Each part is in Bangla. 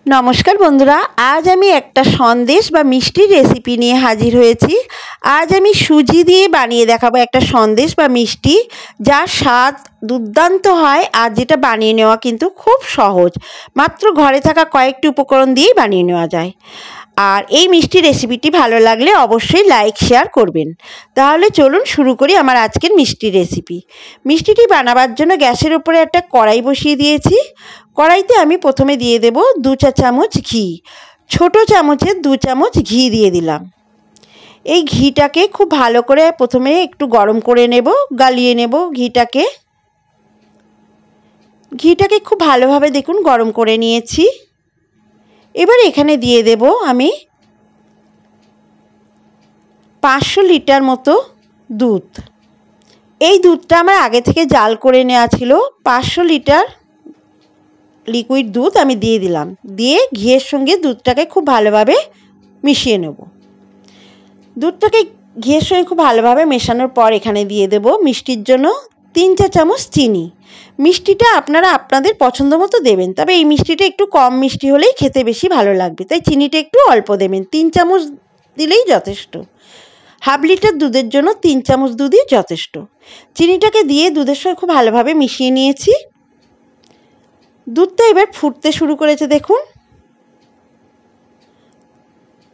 নমস্কার বন্ধুরা, আজ আমি একটা সন্দেশ বা মিষ্টির রেসিপি নিয়ে হাজির হয়েছি। আজ আমি সুজি দিয়ে বানিয়ে দেখাবো একটা সন্দেশ বা মিষ্টি, যার স্বাদ দুর্দান্ত হয় আর যেটা বানিয়ে নেওয়া কিন্তু খুব সহজ। মাত্র ঘরে থাকা কয়েকটি উপকরণ দিয়েই বানিয়ে নেওয়া যায়। আর এই মিষ্টি রেসিপিটি ভালো লাগলে অবশ্যই লাইক শেয়ার করবেন। তাহলে চলুন শুরু করি আমার আজকের মিষ্টির রেসিপি। মিষ্টিটি বানাবার জন্য গ্যাসের উপরে একটা কড়াই বসিয়ে দিয়েছি। কড়াইতে আমি প্রথমে দিয়ে দেব 2 চা চামচ ঘি। ছোট চামচের 2 চামচ ঘি দিয়ে দিলাম। এই ঘিটাকে খুব ভালো করে প্রথমে একটু গরম করে নেব, গালিয়ে নেব ঘিটাকে। ঘিটাকে খুব ভালোভাবে দেখুন গরম করে নিয়েছি। এবার এখানে দিয়ে দেব আমি 500 লিটার মতো দুধ। এই দুধটা আমার আগে থেকে জাল করে নেওয়া ছিল। 500 লিটার লিকুইড দুধ আমি দিয়ে দিলাম। দিয়ে ঘিয়ের সঙ্গে দুধটাকে খুব ভালোভাবে মিশিয়ে নেব। দুধটাকে ঘিয়ের সঙ্গে খুব ভালোভাবে মেশানোর পর এখানে দিয়ে দেব মিষ্টির জন্য 3 চা চামচ চিনি। মিষ্টিটা আপনারা আপনাদের পছন্দ মতো দেবেন, তবে এই মিষ্টিটা একটু কম মিষ্টি হলেই খেতে বেশি ভালো লাগবে, তাই চিনিটা একটু অল্প দেবেন। 3 চামচ দিলেই যথেষ্ট। হাফ লিটার দুধের জন্য 3 চামচ দুধই যথেষ্ট। চিনিটাকে দিয়ে দুধের সঙ্গে খুব ভালোভাবে মিশিয়ে নিয়েছি। দুধটা এবার ফুটতে শুরু করেছে দেখুন।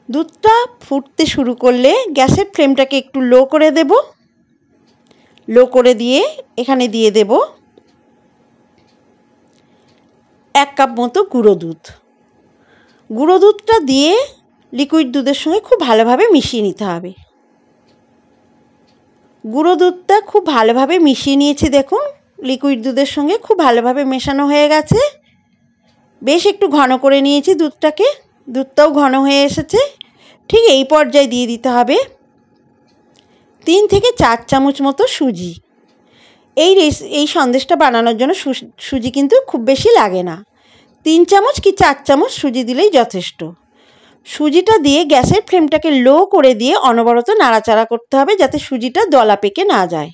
দুধটা ফুটতে শুরু করলে গ্যাসের ফ্লেমটাকে একটু লো করে দেব। লো করে দিয়ে এখানে দিয়ে দেব 1 কাপ মতো গুঁড়ো দুধ। গুঁড়ো দুধটা দিয়ে লিকুইড দুধের সঙ্গে খুব ভালোভাবে মিশিয়ে নিতে হবে। গুঁড়ো দুধটা খুব ভালোভাবে মিশিয়ে নিয়েছি দেখুন। লিকুইড দুধের সঙ্গে খুব ভালোভাবে মেশানো হয়ে গেছে। বেশ একটু ঘন করে নিয়েছি দুধটাকে। দুধটাও ঘন হয়ে এসেছে। ঠিক এই পর্যায়ে দিয়ে দিতে হবে 3 থেকে 4 চামচ মতো সুজি। এই সন্দেশটা বানানোর জন্য সুজি কিন্তু খুব বেশি লাগে না। 3 চামচ কি 4 চামচ সুজি দিলেই যথেষ্ট। সুজিটা দিয়ে গ্যাসের ফ্লেমটাকে লো করে দিয়ে অনবরত নাড়াচাড়া করতে হবে, যাতে সুজিটা দলা পেকে না যায়।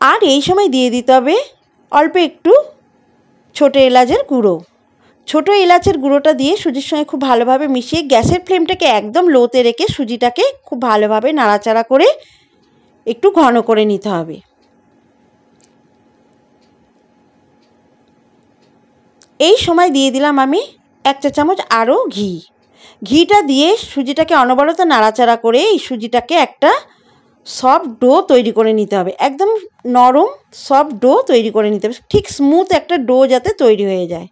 আর এই সময় দিয়ে দিতে হবে অল্প একটু ছোটো এলাচের গুঁড়ো। ছোটো এলাচের গুঁড়োটা দিয়ে সুজির সঙ্গে খুব ভালোভাবে মিশিয়ে গ্যাসের ফ্লেমটাকে একদম লোতে রেখে সুজিটাকে খুব ভালোভাবে নাড়াচাড়া করে একটু ঘন করে নিতে হবে। এই সময় দিয়ে দিলাম আমি 1 চা চামচ আরও ঘি। ঘিটা দিয়ে সুজিটাকে অনবরত নাড়াচাড়া করে এই সুজিটাকে একটা সফট ডো তৈরি করে নিতে হবে। একদম নরম সফট ডো তৈরি করে নিতে হবে, ঠিক স্মুথ একটা ডো যাতে তৈরি হয়ে যায়।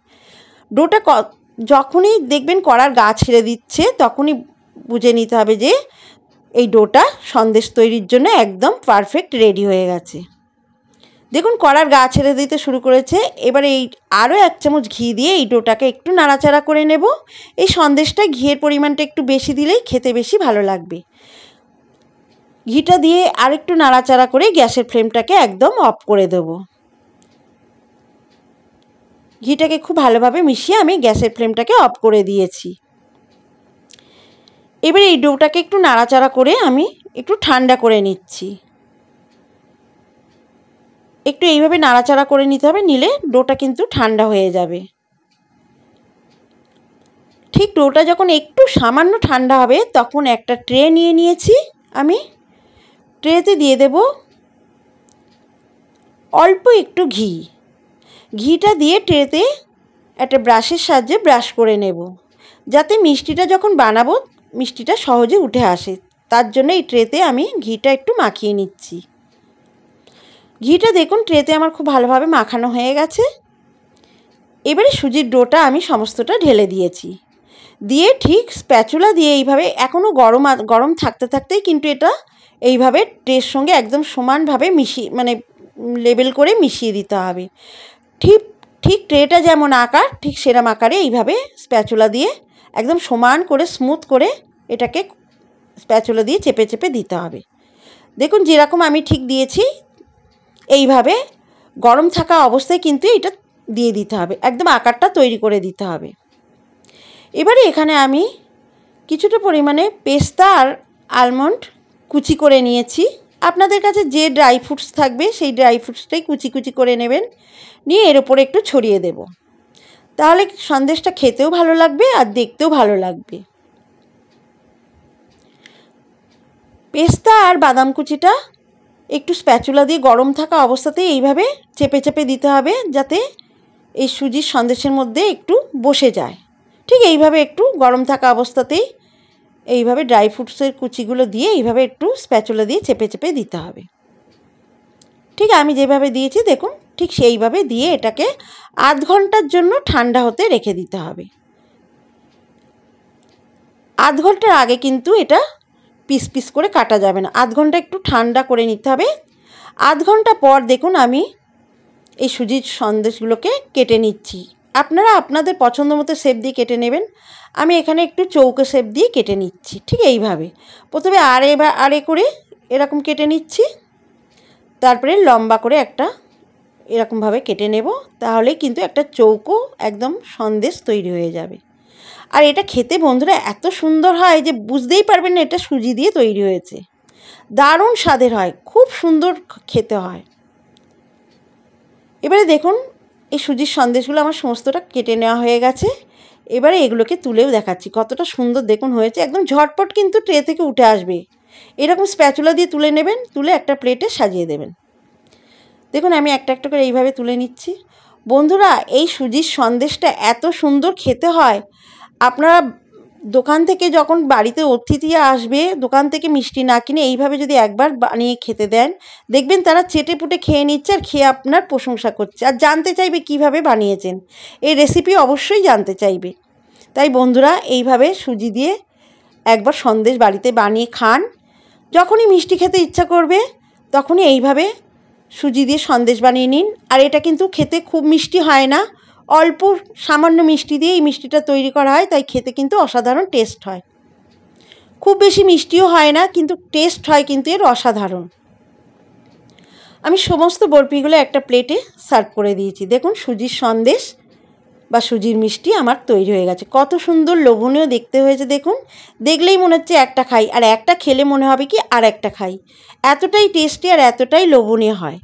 ডোটা যখনই দেখবেন কড়ার গা ছেড়ে দিচ্ছে, তখনই বুঝে নিতে হবে যে এই ডোটা সন্দেশ তৈরির জন্য একদম পারফেক্ট রেডি হয়ে গেছে। দেখুন কড়ার গা ছেড়ে দিতে শুরু করেছে। এবারে এই আরও 1 চামচ ঘি দিয়ে এই ডোটাকে একটু নাড়াচাড়া করে নেব। এই সন্দেশটা ঘিয়ের পরিমাণটা একটু বেশি দিলেই খেতে বেশি ভালো লাগবে। ঘিটা দিয়ে আরেকটু নাড়াচাড়া করে গ্যাসের ফ্লেমটাকে একদম অফ করে দেব। ঘিটাকে খুব ভালোভাবে মিশিয়ে আমি গ্যাসের ফ্লেমটাকে অফ করে দিয়েছি। এবারে এই ডোটাকে একটু নাড়াচাড়া করে আমি একটু ঠান্ডা করে নিচ্ছি। একটু এইভাবে নাড়াচাড়া করে নিতে হবে, নিলে ডোটা কিন্তু ঠান্ডা হয়ে যাবে। ঠিক ডোটা যখন একটু সামান্য ঠান্ডা হবে, তখন একটা ট্রে নিয়ে নিয়েছি আমি। ট্রেতে দিয়ে দেব অল্প একটু ঘি। ঘিটা দিয়ে ট্রেতে একটা ব্রাশের সাহায্যে ব্রাশ করে নেব, যাতে মিষ্টিটা যখন বানাবো মিষ্টিটা সহজে উঠে আসে। তার জন্য এই ট্রেতে আমি ঘিটা একটু মাখিয়ে নিচ্ছি। ঘিটা দেখুন ট্রেতে আমার খুব ভালোভাবে মাখানো হয়ে গেছে। এবারে সুজির ডোটা আমি সমস্তটা ঢেলে দিয়েছি। দিয়ে ঠিক স্প্যাচুলা দিয়ে এইভাবে, এখনও গরম থাকতে থাকতেই কিন্তু এটা এইভাবে ট্রের সঙ্গে একদম সমানভাবে লেবেল করে মিশিয়ে দিতে হবে। ঠিক ট্রেটা যেমন আকার, ঠিক সেরকম আকারে এইভাবে স্প্যাচুলা দিয়ে একদম সমান করে স্মুথ করে এটাকে স্প্যাচুলা দিয়ে চেপে চেপে দিতে হবে। দেখুন যেরকম আমি ঠিক দিয়েছি এইভাবে গরম থাকা অবস্থায় কিন্তু এটা দিয়ে দিতে হবে, একদম আকারটা তৈরি করে দিতে হবে। এবারে এখানে আমি কিছুটা পরিমাণে পেস্তা আর আলমন্ড কুচি করে নিয়েছি। আপনাদের কাছে যে ড্রাই ফ্রুটস থাকবে সেই ড্রাই ফ্রুটসটাই কুচি কুচি করে নেবেন। নিয়ে এর ওপরে একটু ছড়িয়ে দেব। তাহলে সন্দেশটা খেতেও ভালো লাগবে আর দেখতেও ভালো লাগবে। পেস্তা আর বাদাম কুচিটা একটু স্প্যাচুলা দিয়ে গরম থাকা অবস্থাতেই এইভাবে চেপে চেপে দিতে হবে, যাতে এই সুজির সন্দেশের মধ্যে একটু বসে যায়। ঠিক এইভাবে একটু গরম থাকা অবস্থাতেই এইভাবে ড্রাই ফ্রুটসের কুচিগুলো দিয়ে এইভাবে একটু স্প্যাচুলা দিয়ে চেপে চেপে দিতে হবে। ঠিক আমি যেভাবে দিয়েছি দেখুন, ঠিক সেইভাবে দিয়ে এটাকে আধ ঘন্টার জন্য ঠান্ডা হতে রেখে দিতে হবে। আধ ঘন্টার আগে কিন্তু এটা পিস পিস করে কাটা যাবে না, আধ ঘন্টা একটু ঠান্ডা করে নিতে হবে। আধ ঘন্টা পর দেখুন আমি এই সুজির সন্দেশগুলোকে কেটে নিচ্ছি। আপনারা আপনাদের পছন্দ মতো শেপ দিয়ে কেটে নেবেন। আমি এখানে একটু চৌকো শেপ দিয়ে কেটে নিচ্ছি। ঠিক এইভাবে প্রথমে আড়ে করে এরকম কেটে নিচ্ছি, তারপরে লম্বা করে একটা এরকমভাবে কেটে নেব। তাহলে কিন্তু একটা চৌকো একদম সন্দেশ তৈরি হয়ে যাবে। আর এটা খেতে বন্ধুরা এত সুন্দর হয় যে বুঝতেই পারবেন না এটা সুজি দিয়ে তৈরি হয়েছে। দারুণ স্বাদের হয়, খুব সুন্দর খেতে হয়। এবারে দেখুন এই সুজির সন্দেশগুলো আমার সমস্তটা কেটে নেওয়া হয়ে গেছে। এবারে এগুলোকে তুলেও দেখাচ্ছি কতটা সুন্দর দেখুন হয়েছে। একদম ঝটপট কিন্তু ট্রে থেকে উঠে আসবে। এরকম স্প্যাচুলা দিয়ে তুলে নেবেন, তুলে একটা প্লেটে সাজিয়ে দেবেন। দেখুন আমি একটা একটা করে এইভাবে তুলে নিচ্ছি। বন্ধুরা এই সুজির সন্দেশটা এত সুন্দর খেতে হয়, আপনারা দোকান থেকে যখন বাড়িতে অতিথি আসবে, দোকান থেকে মিষ্টি না কিনে এইভাবে যদি একবার বানিয়ে খেতে দেন, দেখবেন তারা চেটে পুটে খেয়ে নিচ্ছে আর খেয়ে আপনার প্রশংসা করছে আর জানতে চাইবে কিভাবে বানিয়েছেন। এই রেসিপি অবশ্যই জানতে চাইবে। তাই বন্ধুরা এইভাবে সুজি দিয়ে একবার সন্দেশ বাড়িতে বানিয়ে খান। যখনই মিষ্টি খেতে ইচ্ছা করবে তখনই এইভাবে সুজি দিয়ে সন্দেশ বানিয়ে নিন। আর এটা কিন্তু খেতে খুব মিষ্টি হয় না, অল্প সামান্য মিষ্টি দিয়ে এই মিষ্টিটা তৈরি করা হয়, তাই খেতে কিন্তু অসাধারণ টেস্ট হয়। খুব বেশি মিষ্টিও হয় না, কিন্তু টেস্ট হয় কিন্তু এর অসাধারণ। আমি সমস্ত বরফিগুলো একটা প্লেটে সার্ভ করে দিয়েছি। দেখুন সুজির সন্দেশ বা সুজির মিষ্টি আমার তৈরি হয়ে গেছে। কত সুন্দর লোভনীয় দেখতে হয়েছে দেখুন। দেখলেই মনে হচ্ছে একটা খাই, আর একটা খেলে মনে হবে কি আর একটা খাই। এতটাই টেস্টি আর এতটাই লোভনীয় হয়।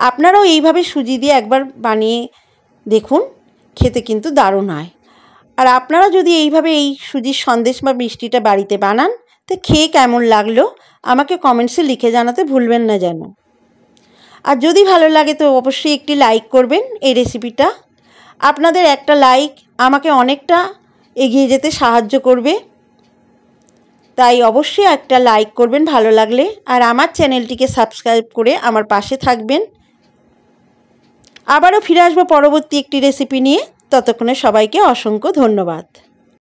আপনারাও এইভাবে সুজি দিয়ে একবার বানিয়ে দেখুন, খেতে কিন্তু দারুণ হয়। আর আপনারা যদি এইভাবে এই সুজির সন্দেশ বা মিষ্টিটা বাড়িতে বানান, তো খেয়ে কেমন লাগলো আমাকে কমেন্টসে লিখে জানাতে ভুলবেন না যেন। আর যদি ভালো লাগে তো অবশ্যই একটি লাইক করবেন এই রেসিপিটা। আপনাদের একটা লাইক আমাকে অনেকটা এগিয়ে যেতে সাহায্য করবে, তাই অবশ্যই একটা লাইক করবেন ভালো লাগলে। আর আমার চ্যানেলটিকে সাবস্ক্রাইব করে আমার পাশে থাকবেন। আবারও ফিরে আসবো পরবর্তী একটি রেসিপি নিয়ে। ততক্ষণে সবাইকে অসংখ্য ধন্যবাদ।